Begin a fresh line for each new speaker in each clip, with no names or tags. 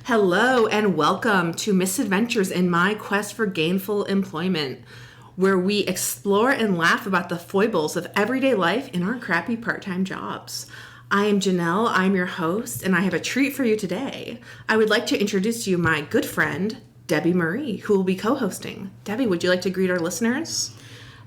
Hello and welcome to Misadventures in my quest for gainful employment, where we explore and laugh about the foibles of everyday life in our crappy part-time jobs. I am Jenell, I'm your host, and I have a treat for you today. I would like to introduce to you my good friend, Debbie Marie, who will be co-hosting. Debbie, would you like to greet our listeners?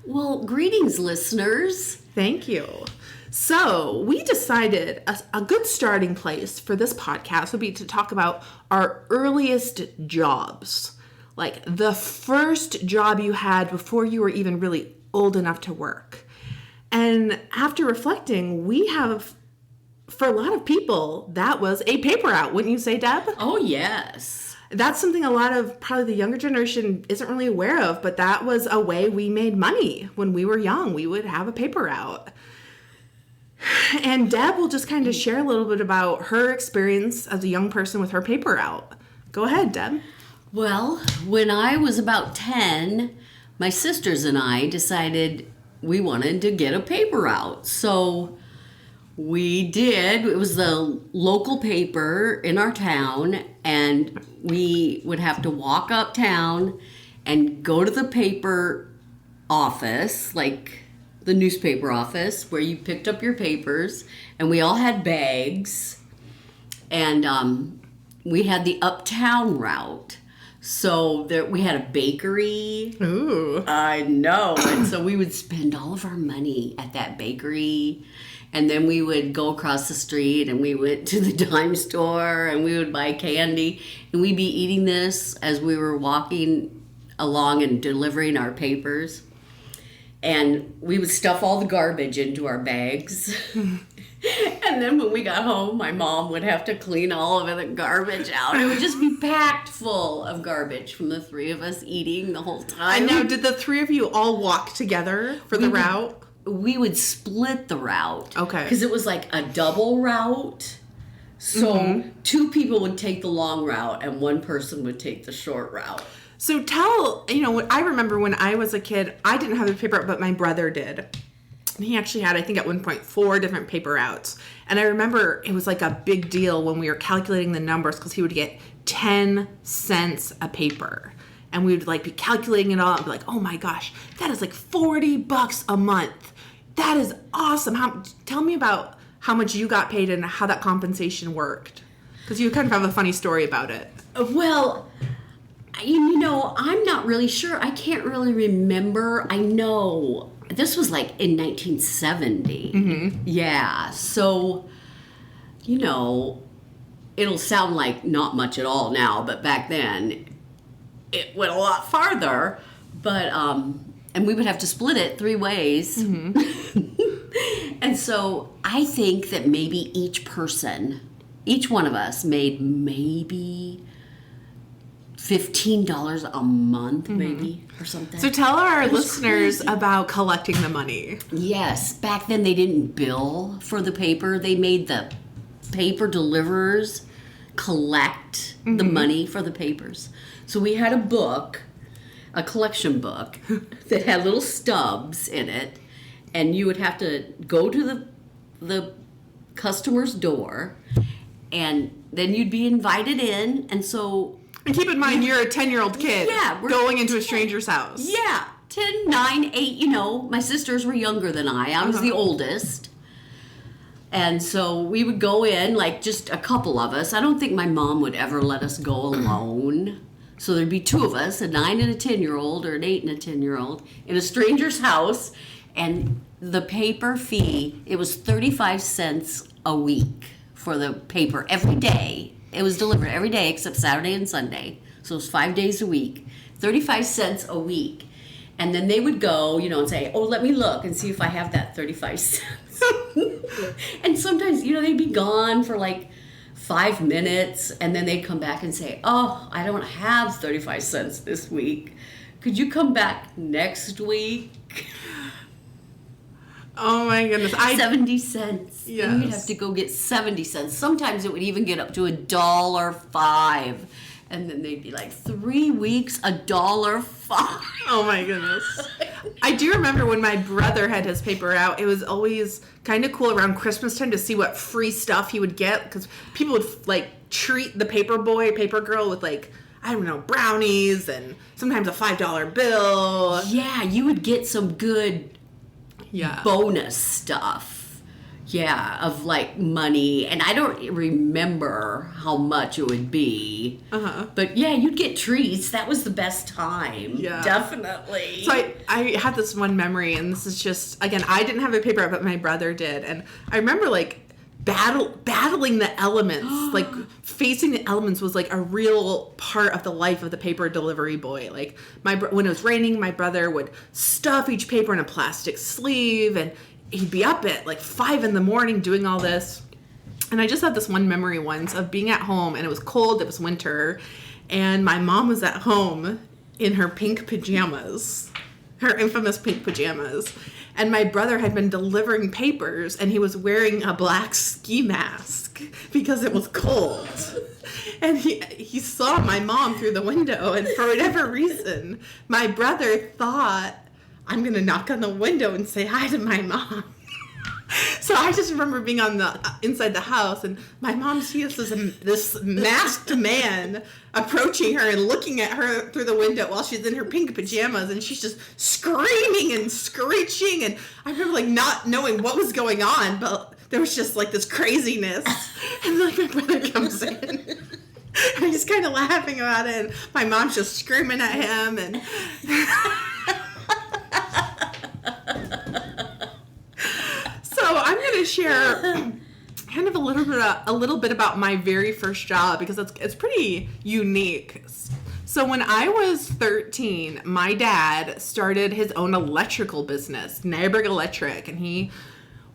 Well, greetings, listeners.
Thank you. So we decided a good starting place for this podcast would be to talk about our earliest jobs. Like the first job you had before you were even really old enough to work. And after reflecting, we have, for a lot of people, that was a paper route. Wouldn't you say, Deb?
Oh, yes.
That's something a lot of probably the younger generation isn't really aware of, but that was a way we made money when we were young. We would have a paper route. And Deb will just kind of share a little bit about her experience as a young person with her paper route. Go ahead, Deb.
Well, when I was about 10, my sisters and I decided we wanted to get a paper route. So we did. It was the local paper in our town, and we would have to walk uptown and go to the paper office, like the newspaper office, where you picked up your papers, and we all had bags, and we had the uptown route. So we had a bakery.
Ooh.
I know. And so we would spend all of our money at that bakery. And then we would go across the street and we went to the dime store and we would buy candy. And we'd be eating this as we were walking along and delivering our papers. And we would stuff all the garbage into our bags. And then when we got home, my mom would have to clean all of the garbage out. It would just be packed full of garbage from the three of us eating the whole time.
And now, did the three of you all walk together for the route?
We would split the route.
Okay.
Because it was like a double route. So two people would take the long route and one person would take the short route.
So I remember when I was a kid, I didn't have the paper route, but my brother did. And he actually had, I think at one point, 4 different paper routes. And I remember it was like a big deal when we were calculating the numbers because he would get 10 cents a paper. And we would be calculating it all and be like, oh my gosh, that is like $40 a month. That is awesome. Tell me about how much you got paid and how that compensation worked. Because you kind of have a funny story about it.
Well, I'm not really sure. I can't really remember. I know this was like in 1970. Mm-hmm. Yeah. So, it'll sound like not much at all now, but back then it went a lot farther. But, and we would have to split it 3 ways. Mm-hmm. And so I think that maybe each one of us made maybe $15 a month, maybe, or something.
So tell our listeners
crazy.
About collecting the money.
Yes. Back then, they didn't bill for the paper. They made the paper deliverers collect the money for the papers. So we had a collection book, that had little stubs in it, and you would have to go to the customer's door, and then you'd be invited in, and so...
And keep in mind, you're a 10-year-old kid going into a stranger's house.
Yeah, 10, 9, 8, my sisters were younger than I was the oldest. And so we would go in, just a couple of us. I don't think my mom would ever let us go alone. So there'd be 2 of us, a 9 and a 10-year-old, or an 8 and a 10-year-old, in a stranger's house. And the paper fee, it was 35 cents a week for the paper every day. It was delivered every day except Saturday and Sunday. So it was 5 days a week, 35 cents a week. And then they would go, and say, oh, let me look and see if I have that 35 cents. And sometimes, they'd be gone for 5 minutes. And then they'd come back and say, oh, I don't have 35 cents this week. Could you come back next week?
Oh my goodness.
70 cents.
Yes.
And you'd have to go get 70 cents. Sometimes it would even get up to $1.05. And then they'd be 3 weeks, $1.05.
Oh my goodness. I do remember when my brother had his paper out, it was always kind of cool around Christmas time to see what free stuff he would get, because people would like treat the paper boy, paper girl with like, I don't know, brownies and sometimes a $5 bill.
Yeah, you would get some good bonus stuff. Yeah, of like money, and I don't remember how much it would be. But yeah, you'd get treats. That was the best time.
Yeah,
definitely.
So I had this one memory, and this is just, again, I didn't have a paper out, but my brother did, and I remember like battling the elements. Like facing the elements was like a real part of the life of the paper delivery boy. Like when it was raining, my brother would stuff each paper in a plastic sleeve, and he'd be up at like 5 a.m. doing all this. And I just had this one memory once of being at home, and it was cold, it was winter, and my mom was at home in her pink pajamas, her infamous pink pajamas. And my brother had been delivering papers, and he was wearing a black ski mask because it was cold. And he saw my mom through the window, and for whatever reason, my brother thought, I'm going to knock on the window and say hi to my mom. So I just remember being on the inside the house, and my mom sees this masked man approaching her and looking at her through the window while she's in her pink pajamas, and she's just screaming and screeching. And I remember like not knowing what was going on, but there was just like this craziness. And like my brother comes in. I'm just kind of laughing about it, and my mom's just screaming at him, and so I'm going to share kind of a little bit about my very first job, because it's pretty unique. So when I was 13, my dad started his own electrical business, Nyberg Electric, and he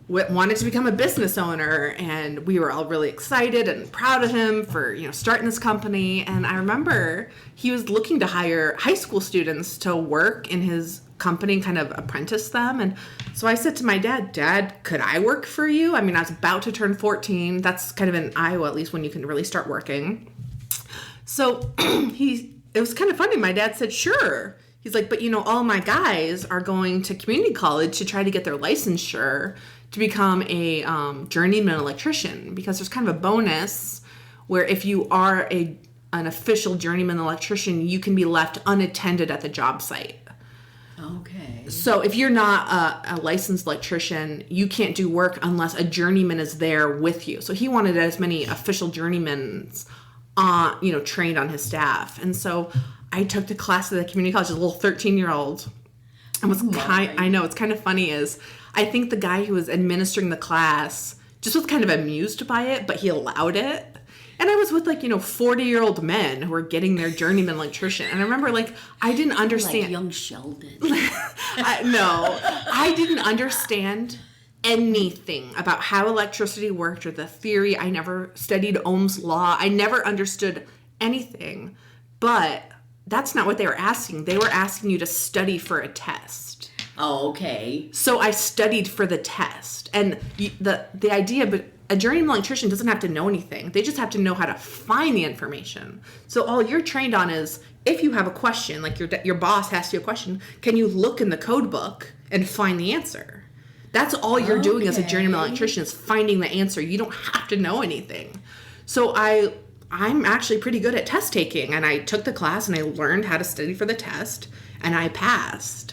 wanted to become a business owner, and we were all really excited and proud of him for, starting this company. And I remember he was looking to hire high school students to work in his company and kind of apprentice them. And so I said to my dad, could I work for you? I mean, I was about to turn 14. That's kind of in Iowa, at least, when you can really start working. So it was kind of funny. My dad said, sure. He's like, but all my guys are going to community college to try to get their licensure to become a journeyman electrician, because there's kind of a bonus where if you are an official journeyman electrician, you can be left unattended at the job site.
Okay.
So if you're not a licensed electrician, you can't do work unless a journeyman is there with you. So he wanted as many official journeymans trained on his staff. And so I took the class at the community college as a little 13-year-old. And I know, it's kind of funny is I think the guy who was administering the class just was kind of amused by it, but he allowed it. And I was with 40-year-old men who were getting their journeyman electrician. And I remember I didn't understand.
Like young Sheldon.
I didn't understand anything about how electricity worked or the theory. I never studied Ohm's law. I never understood anything. But that's not what they were asking. They were asking you to study for a test.
Oh, okay.
So I studied for the test. And the idea, but a journeyman electrician doesn't have to know anything. They just have to know how to find the information. So all you're trained on is, if you have a question, like your boss asks you a question, can you look in the code book and find the answer? That's all you're doing as a journeyman electrician, is finding the answer. You don't have to know anything. So I'm actually pretty good at test taking, and I took the class and I learned how to study for the test, and I passed.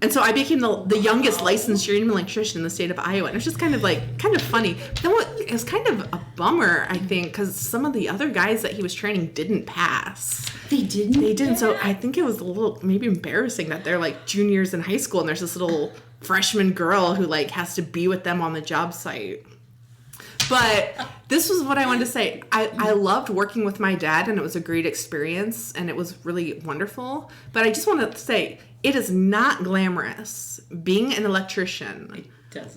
And so I became the youngest licensed journeyman electrician in the state of Iowa. And it was just kind of funny. It was kind of a bummer, I think, because some of the other guys that he was training didn't pass.
They didn't?
They didn't. So I think it was a little maybe embarrassing that they're juniors in high school, and there's this little freshman girl who has to be with them on the job site. But this was what I wanted to say. I loved working with my dad, and it was a great experience, and it was really wonderful. But I just wanted to say, it is not glamorous being an electrician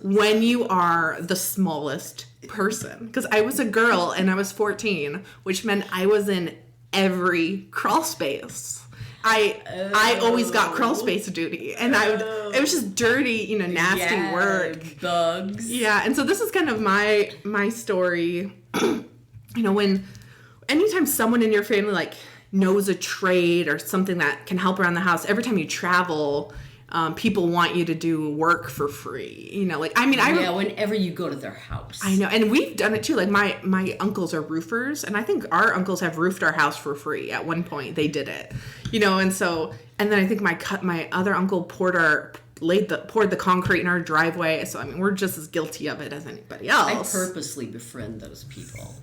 when you are the smallest person. Because I was a girl, and I was 14, which meant I was in every crawl space. I always got crawl space duty, and it was just dirty, nasty work.
Bugs.
Yeah, and so this is kind of my story. Anytime someone in your family knows a trade or something that can help around the house, every time you travel, people want you to do work for free. You know, like, I mean,
whenever you go to their house.
I know. And we've done it too. Like my uncles are roofers, and I think our uncles have roofed our house for free at one point. They did it, you know, and then I think my other uncle poured the concrete in our driveway. So, I mean, we're just as guilty of it as anybody else.
I purposely befriend those people.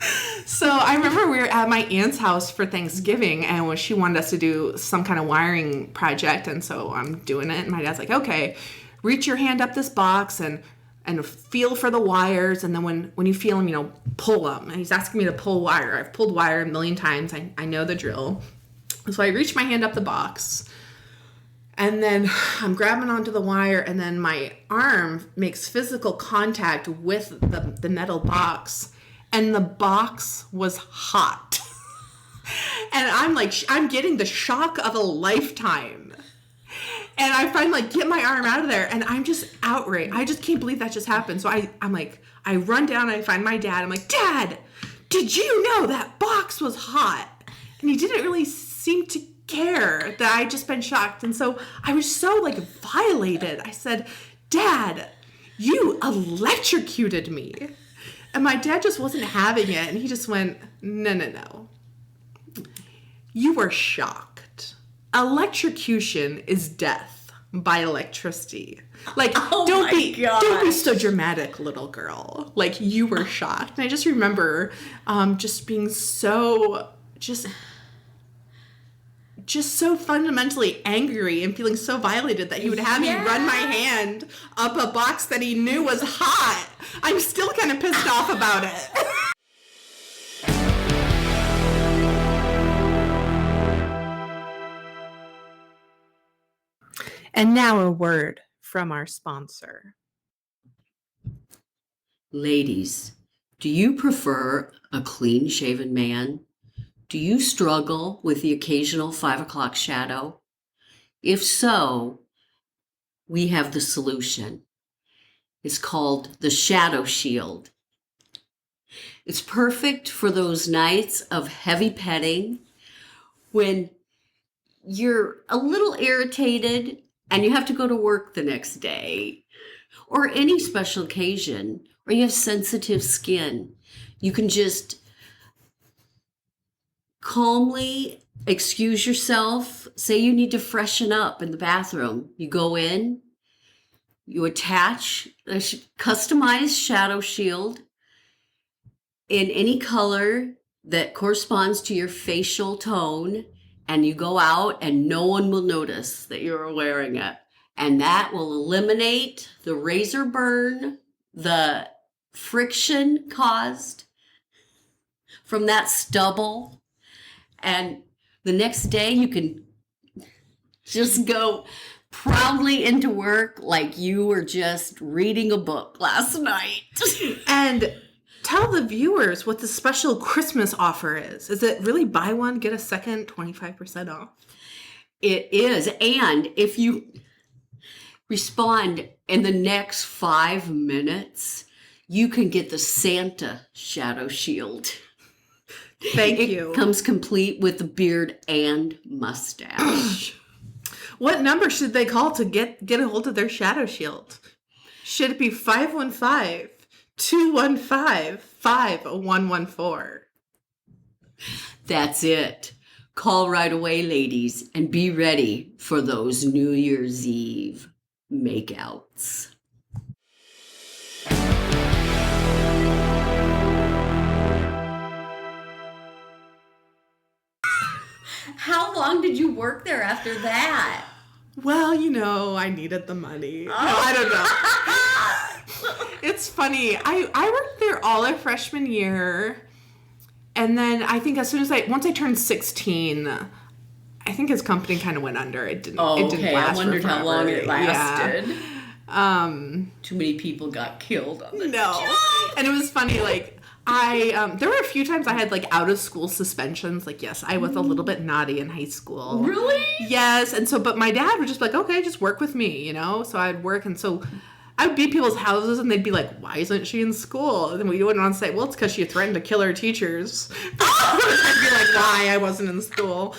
So I remember we were at my aunt's house for Thanksgiving, and she wanted us to do some kind of wiring project. And so I'm doing it, and my dad's like, okay, reach your hand up this box and feel for the wires. And then when you feel them, you know, pull them. And he's asking me to pull wire. I've pulled wire a million times. I know the drill. So I reach my hand up the box. And then I'm grabbing onto the wire, and then my arm makes physical contact with the metal box, and the box was hot. And I'm getting the shock of a lifetime. And I finally get my arm out of there, and I'm just outraged. I just can't believe that just happened. So I run down and I find my dad. I'm like, Dad, did you know that box was hot? And he didn't really seem to care that I'd just been shocked. And so I was so violated. I said, Dad, you electrocuted me. And my dad just wasn't having it. And he just went, no. You were shocked. Electrocution is death by electricity. Don't be so dramatic, little girl. You were shocked. And I just remember just being so so fundamentally angry and feeling so violated that he would have me run my hand up a box that he knew was hot. I'm still kind of pissed off about it. And now a word from our sponsor.
Ladies, do you prefer a clean-shaven man? Do you struggle with the occasional 5 o'clock shadow? If so, we have the solution. It's called the Shadow Shield. It's perfect for those nights of heavy petting when you're a little irritated and you have to go to work the next day, or any special occasion, or you have sensitive skin. You can just calmly excuse yourself. Say you need to freshen up in the bathroom. You go in, you attach a customized shadow shield in any color that corresponds to your facial tone, and you go out and no one will notice that you're wearing it. And that will eliminate the razor burn, the friction caused from that stubble. And the next day you can just go proudly into work like you were just reading a book last night.
And tell the viewers what the special Christmas offer is. Is it really buy one, get a second, 25% off?
It is. And if you respond in the next 5 minutes, you can get the Santa Shadow Shield.
Thank you.
It comes complete with the beard and mustache.
What number should they call to get a hold of their Shadow Shield? Should it be 515-215-5114?
That's it. Call right away, ladies, and be ready for those New Year's Eve makeouts. How long did you work there after that?
Well, I needed the money. Oh. I don't know. It's funny. I worked there all of freshman year. And then I think as soon as once I turned 16, I think his company kind of went under. It didn't last.
I wondered how long it lasted.
Yeah.
Too many people got killed on the
job. And it was funny, there were a few times I had out of school suspensions. Yes, I was a little bit naughty in high school.
Really?
Yes. And so, but my dad would just be like, okay, just work with me, So I'd work. And so I would be at people's houses and they'd be like, why isn't she in school? And we wouldn't want to say, well, it's because she threatened to kill her teachers. I'd be like, why? I wasn't in school.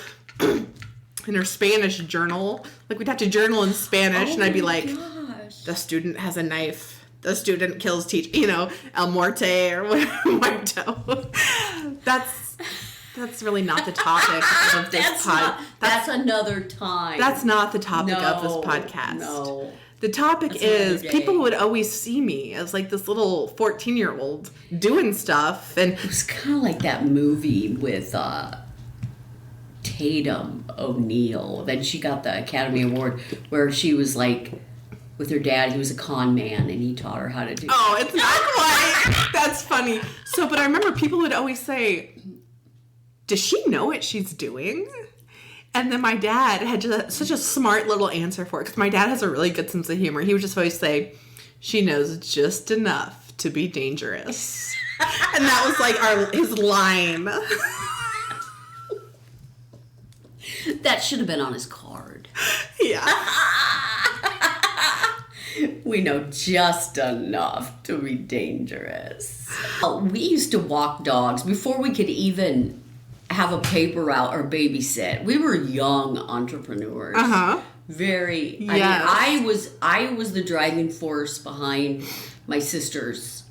in her Spanish journal. Like, we'd have to journal in Spanish, and I'd be like,
gosh.
the student has a knife. The student kills teacher. You know, El Morte or whatever. Muerto. That's really not the topic of this podcast.
That's another time.
That's not the topic of this podcast.
No.
The topic is people would always see me as like this little 14-year-old doing stuff. And
it was kind of like that movie with Tatum O'Neal. Then she got the Academy Award where she was like with her dad. He was a con man and he taught her how to do.
Oh, it's not quite. That's funny. So, but I remember people would always say, does she know what she's doing? And then my dad had just such a smart little answer for it, because my dad has a really good sense of humor. He would just always say, she knows just enough to be dangerous. And that was like his line.
That should have been on his card.
Yeah.
We know just enough to be dangerous. We used to walk dogs before we could even have a paper route or babysit. We were young entrepreneurs. Very.
Yes.
I was the driving force behind my sisters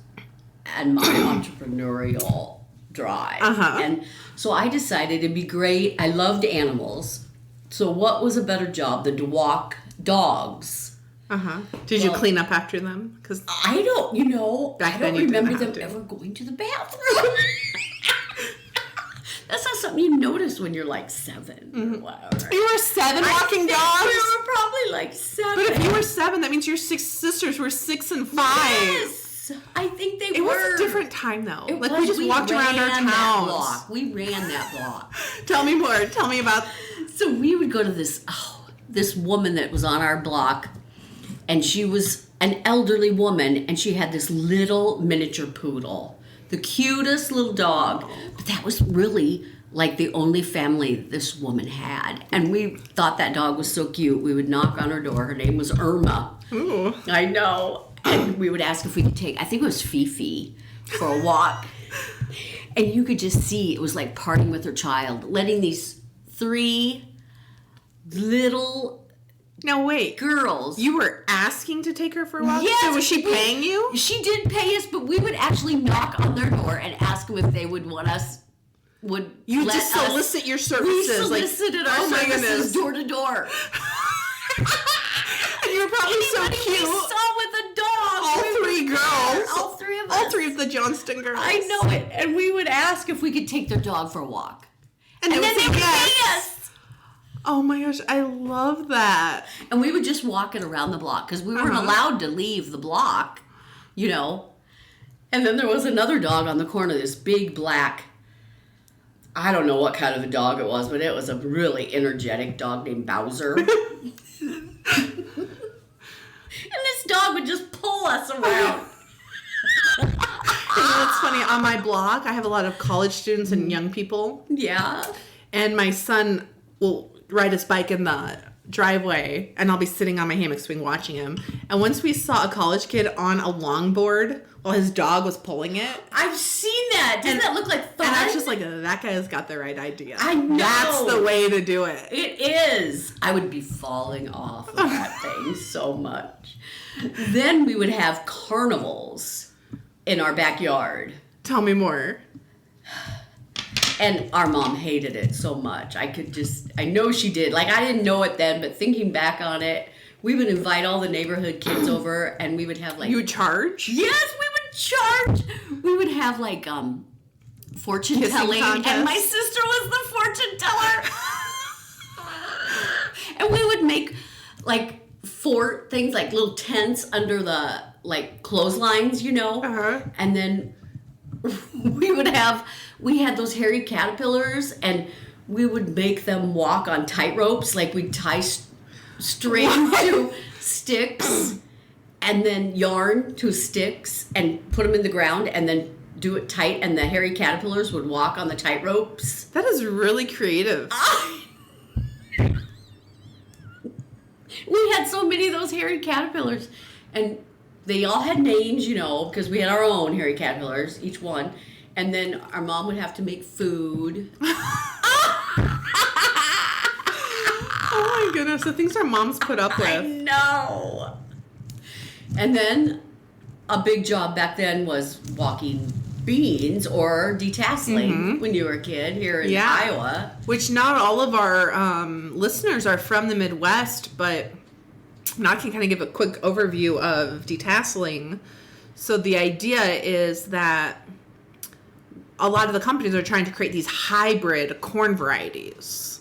and my entrepreneurial drive. And so I decided it'd be great. I loved animals. So what was a better job than to walk dogs?
Did you clean up after them? Because
I don't, I don't remember them
to.
ever going to the bathroom. That's not something you notice when you're like 7 or whatever.
You were 7 walking dogs?
We were probably like 7.
But if you were 7, that means your 6 sisters were 6 and 5.
Yes, I think they were.
It was a different time, though.
It
like,
was.
we just walked around our towns.
We ran that block.
Tell me more. Tell me about...
So we would go to this woman that was on our block, and she was an elderly woman, and she had this little miniature poodle. The cutest little dog. But that was really like the only family this woman had. And we thought that dog was so cute. We would knock on her door. Her name was Irma.
Ooh.
I know. And we would ask if we could take, I think it was Fifi, for a walk. And you could just see it was like parting with her child, letting these 3 little
Now, wait.
girls.
You were asking to take her for a walk?
Yes,
So was she paying you?
She did pay us, but we would actually knock on their door and ask them if they would want us.
You just solicit your services.
We solicited our services door to door.
And you were probably so cute.
We saw with a dog.
All 3 girls.
All 3 of us.
All 3 of the Johnston girls.
I know it. And we would ask if we could take their dog for a walk.
And
then
would
they
say
would
yes.
pay us.
Oh my gosh, I love that.
And we would just walk it around the block because we weren't allowed to leave the block, And then there was another dog on the corner, this big black, I don't know what kind of a dog it was, but it was a really energetic dog named Bowser. And this dog would just pull us around.
It's funny, on my block, I have a lot of college students and young people.
Yeah.
And my son will ride his bike in the driveway, and I'll be sitting on my hammock swing watching him. And once we saw a college kid on a longboard while his dog was pulling it.
I've seen that. Doesn't that look like fun?
And I was just like, that guy's got the right idea.
I know.
That's the way to do it.
It is. I would be falling off of that thing so much. Then we would have carnivals in our backyard.
Tell me more.
And our mom hated it so much. I know she did. Like, I didn't know it then, but thinking back on it, we would invite all the neighborhood kids over, and we would have like...
You would charge?
Yes, we would charge. We would have like fortune telling, and my sister was the fortune teller. And we would make like 4 things, like little tents under the like clotheslines, and then we had those hairy caterpillars, and we would make them walk on tight ropes. Like, we'd tie string to sticks and then yarn to sticks and put them in the ground and then do it tight, and the hairy caterpillars would walk on the tight ropes.
That is really creative.
We had so many of those hairy caterpillars, and they all had names, because we had our own hairy caterpillars, each one. And then our mom would have to make food.
Oh my goodness, the things our moms put up with.
I know. And then a big job back then was walking beans or detasseling when you were a kid here in Iowa.
Which not all of our listeners are from the Midwest, but now I can kind of give a quick overview of detasseling. So the idea is that a lot of the companies are trying to create these hybrid corn varieties,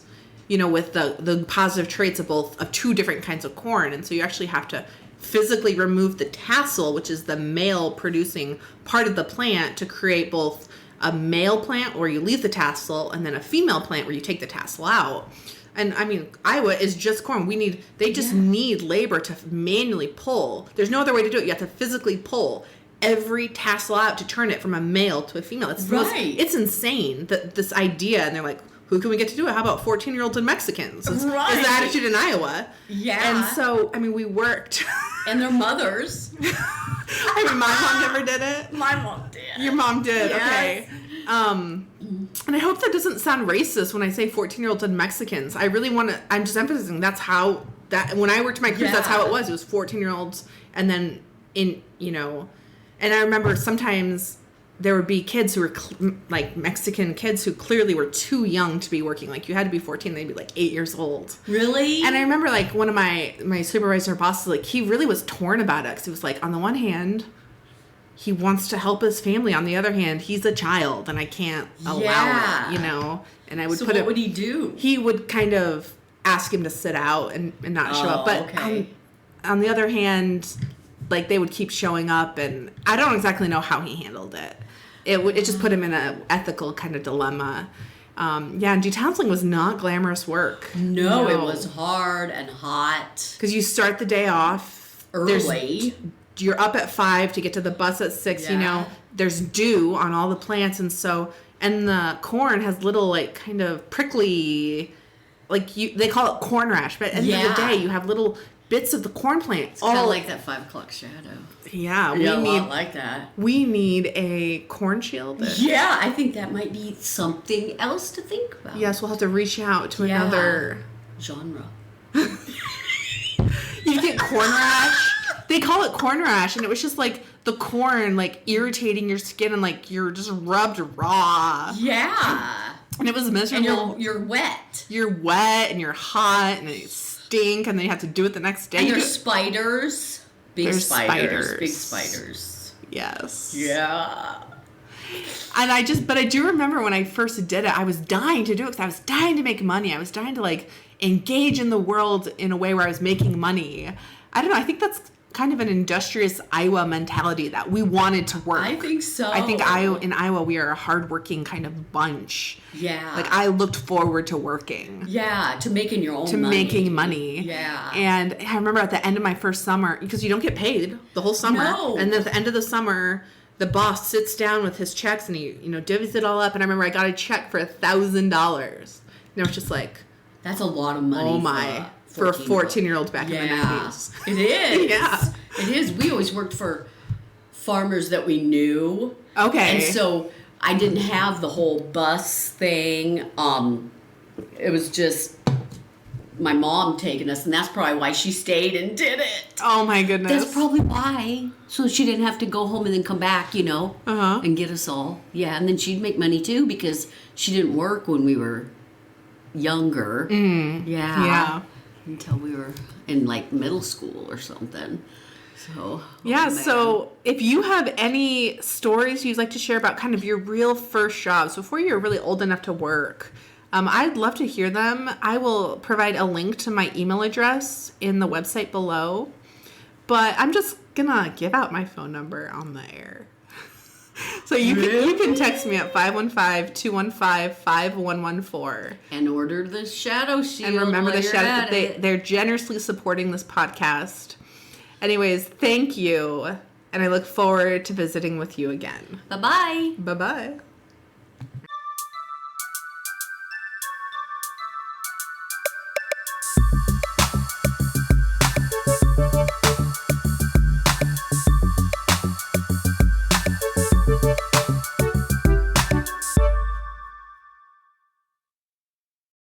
you know, with the positive traits of two different kinds of corn. And so you actually have to physically remove the tassel, which is the male producing part of the plant, to create both a male plant where you leave the tassel and then a female plant where you take the tassel out. And I mean, Iowa is just corn. They just need labor to manually pull. There's no other way to do it. You have to physically pull every tassel out to turn it from a male to a female. It's insane, this idea. And they're like, who can we get to do it? How about 14-year-olds and Mexicans? Is the attitude in Iowa. Yeah. And so, I mean, we worked.
And their mothers.
I mean, my mom never did it.
My mom did.
Your mom did, okay. And I hope that doesn't sound racist when I say 14-year-olds and Mexicans. I really want to, I'm just emphasizing when I worked my cruise, that's how it was. It was 14-year-olds and then and I remember sometimes there would be kids who were like Mexican kids who clearly were too young to be working. Like you had to be 14, they'd be like 8 years old.
Really?
And I remember like one of my supervisor bosses, like he really was torn about it because he was like, on the one hand, he wants to help his family. On the other hand, he's a child and I can't allow it, you know? And I would
what would he do?
He would kind of ask him to sit out and not show up. But on the other hand, like they would keep showing up and I don't exactly know how he handled it. It just put him in an ethical kind of dilemma. And detasseling was not glamorous work.
No, it was hard and hot.
Because you start the day off
early.
You're up at 5 to get to the bus at 6, you know. There's dew on all the plants. And the corn has little, like, kind of prickly, like, they call it corn rash. But at the end of the day, you have little bits of the corn plant.
It's kind of like that 5 o'clock shadow.
Yeah,
a lot like that.
We need a corn shield.
Yeah, I think that might be something else to think about.
Yes, we'll have to reach out to another
genre.
You get corn rash. They call it corn rash, and it was just like the corn, like irritating your skin, and like you're just rubbed raw.
Yeah,
and it was miserable.
And you're wet.
You're wet, and you're hot, and it stink, and then you have to do it the next day.
And there's spiders. Big spiders.
Yes.
Yeah.
And I do remember when I first did it, I was dying to do it because I was dying to make money. I was dying to like engage in the world in a way where I was making money. I don't know. I think that's kind of an industrious Iowa mentality that we wanted to work.
I think so.
I think in Iowa, we are a hardworking kind of bunch.
Yeah.
Like I looked forward to working.
Yeah, to making your own money.
To making money.
Yeah.
And I remember at the end of my first summer, because you don't get paid the whole summer.
No.
And then at the end of the summer, the boss sits down with his checks and he, divvies it all up. And I remember I got a check for $1,000. And it was just like,
that's a lot of money.
Oh my. For a 14-year-old back in the 90s.
It is.
Yeah.
It is. We always worked for farmers that we knew.
Okay.
And so I didn't have the whole bus thing. It was just my mom taking us, and that's probably why she stayed and did it.
Oh my goodness.
That's probably why. So she didn't have to go home and then come back, and get us all. Yeah, and then she'd make money too because she didn't work when we were younger. Yeah. Until we were in like middle school or something. So
so if you have any stories you'd like to share about kind of your real first jobs before you're really old enough to work, I'd love to hear them. I will provide a link to my email address in the website below, but I'm just gonna give out my phone number on the air. So you can text me at 515-215-5114.
And order the shadow shield.
And remember the shadow. They're generously supporting this podcast. Anyways, thank you. And I look forward to visiting with you again.
Bye-bye.
Bye-bye.